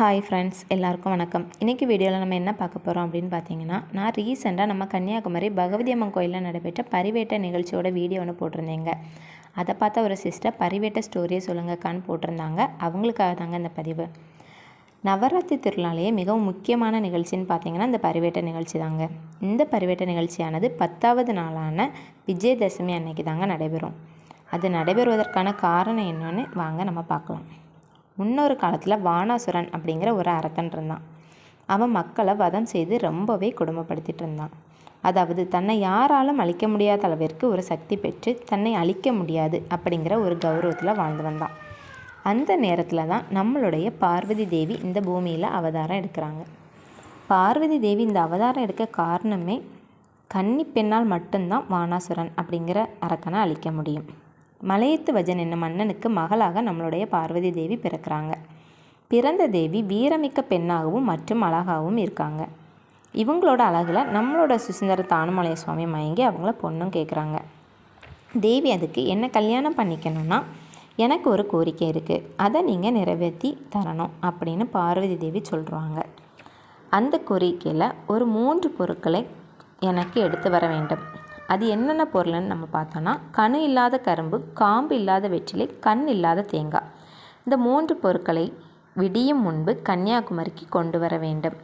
Hi friends, எல்லாருக்கும் வணக்கம். இன்றைக்கி வீடியோவில் நம்ம என்ன பார்க்க போகிறோம் அப்படின்னு பார்த்தீங்கன்னா, நான் ரீசெண்டாக நம்ம கன்னியாகுமரி பகவதி அம்மன் கோயிலில் நடைபெற்ற பரிவேட்ட நிகழ்ச்சியோட வீடியோ ஒன்று போட்டிருந்தேங்க. அதை பார்த்த ஒரு சிஸ்டர் பரிவேட்ட ஸ்டோரியை சொல்லுங்கக்கான்னு போட்டிருந்தாங்க. அவங்களுக்காக தாங்க இந்த பதிவு. நவராத்திரி திருநாளையே மிகவும் முக்கியமான நிகழ்ச்சின்னு பார்த்தீங்கன்னா இந்த பரிவேட்ட நிகழ்ச்சி தாங்க. இந்த பரிவேட்ட நிகழ்ச்சியானது 10வது நாளான விஜயதசமி அன்னைக்கு தாங்க நடைபெறும். அது நடைபெறுவதற்கான காரணம் என்னன்னு வாங்க நம்ம பார்க்கலாம். முன்னொரு காலத்தில் வானாசுரன் அப்படிங்கிற ஒரு அரக்கன் இருந்தான். அவன் மக்களை வதம் செய்து ரொம்பவே கொடுமைப்படுத்திட்டு இருந்தான். அதாவது தன்னை யாராலும் அழிக்க முடியாத அளவிற்கு ஒரு சக்தி பெற்று தன்னை அழிக்க முடியாது அப்படிங்கிற ஒரு கௌரவத்தில் வாழ்ந்து வந்தான். அந்த நேரத்தில் தான் நம்மளுடைய பார்வதி தேவி இந்த பூமியில் அவதாரம் எடுக்கிறாங்க. பார்வதி தேவி இந்த அவதாரம் எடுக்க காரணமே கன்னி பெண்ணால் மட்டும்தான் வானாசுரன் அப்படிங்கிற அரக்கனை அழிக்க முடியும். மலையத்து வஜன் என்னும் மன்னனுக்கு மகளாக நம்மளுடைய பார்வதி தேவி பிறக்கிறாங்க. பிறந்த தேவி வீரமிக்க பெண்ணாகவும் மற்றும் அழகாகவும் இருக்காங்க. இவங்களோட அழகில் நம்மளோட சுசீந்திர தானுமலை சுவாமி மயங்கி அவங்கள பொண்ணும் கேட்குறாங்க. தேவி அதுக்கு என்ன கல்யாணம் பண்ணிக்கணும்னா எனக்கு ஒரு கோரிக்கை இருக்குது, அதை நீங்கள் நிறைவேற்றி தரணும் அப்படின்னு பார்வதி தேவி சொல்கிறாங்க. அந்த கோரிக்கையில் ஒரு 3 பொருட்களை எனக்கு எடுத்து வர வேண்டும். அது என்னென்ன பொருள்னு நம்ம பார்த்தோன்னா, கணு இல்லாத கரும்பு, காம்பு இல்லாத வெற்றிலை, கண் இல்லாத தேங்காய். இந்த 3 பொருட்களை விடியும் முன்பு கன்னியாகுமரிக்கு கொண்டு வர வேண்டும்.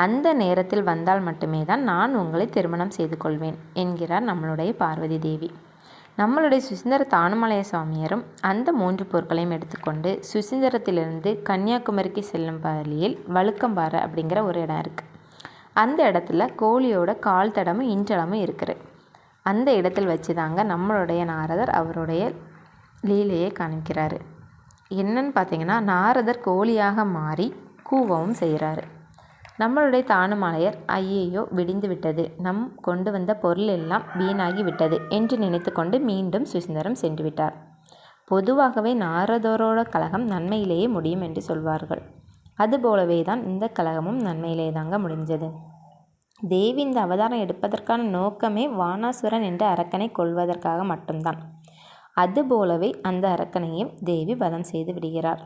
அந்த நேரத்தில் வந்தால் மட்டுமே தான் நான் உங்களை திருமணம் செய்து கொள்வேன் என்கிறார் நம்மளுடைய பார்வதி தேவி. நம்மளுடைய சுசீந்திர தானுமலைய சுவாமியாரும் அந்த 3 பொருட்களையும் எடுத்துக்கொண்டு சுசீந்திரத்திலிருந்து கன்னியாகுமரிக்கு செல்லும் வழியில் வழுக்கம்பாறை அப்படிங்கிற ஒரு இடம் இருக்குது. அந்த இடத்துல கோழியோட கால் தடமும் இன்றளமும் இருக்குது. அந்த இடத்தில் வச்சு தாங்க நம்மளுடைய நாரதர் அவருடைய லீலையை காணிக்கிறாரு. என்னன்னு பார்த்தீங்கன்னா, நாரதர் கோழியாக மாறி கூவவும் செய்கிறாரு. நம்மளுடைய தானுமலையர் ஐயையோ விடிந்து விட்டது, நம் கொண்டு வந்த பொருள் எல்லாம் வீணாகி விட்டது என்று நினைத்து கொண்டு மீண்டும் சுசீந்திரம் சென்று விட்டார். பொதுவாகவே நாரதரோட கலகம் நன்மையிலேயே முடியும் என்று சொல்வார்கள். அதுபோலவே தான் இந்த கலகமும் நன்மையிலே தாங்க முடிஞ்சது. தேவி இந்த அவதாரம் எடுப்பதற்கான நோக்கமே வானாசுரன் என்ற அரக்கனை கொல்வதற்காக மட்டும்தான். அதுபோலவே அந்த அரக்கனையும் தேவி வதம் செய்து விடுகிறார்.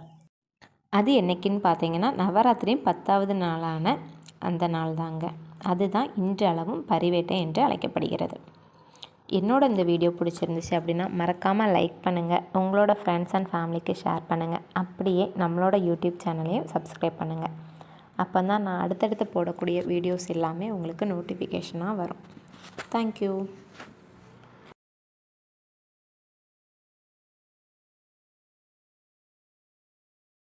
அது என்னைக்குன்னு பார்த்தீங்கன்னா, நவராத்திரி 10வது நாளான அந்த நாள் தாங்க. அதுதான் இன்றளவும் பரிவேட்டை என்று அழைக்கப்படுகிறது. என்னோட இந்த வீடியோ பிடிச்சிருந்துச்சு அப்படின்னா மறக்காமல் லைக் பண்ணுங்கள், உங்களோட ஃப்ரெண்ட்ஸ் அண்ட் ஃபேமிலிக்கு ஷேர் பண்ணுங்கள். அப்படியே நம்மளோட யூடியூப் சேனலையும் சப்ஸ்கிரைப் பண்ணுங்கள். அப்போ தான் நான் அடுத்தடுத்து போடக்கூடிய வீடியோஸ் எல்லாமே உங்களுக்கு நோட்டிஃபிகேஷனாக வரும். தேங்க்யூ.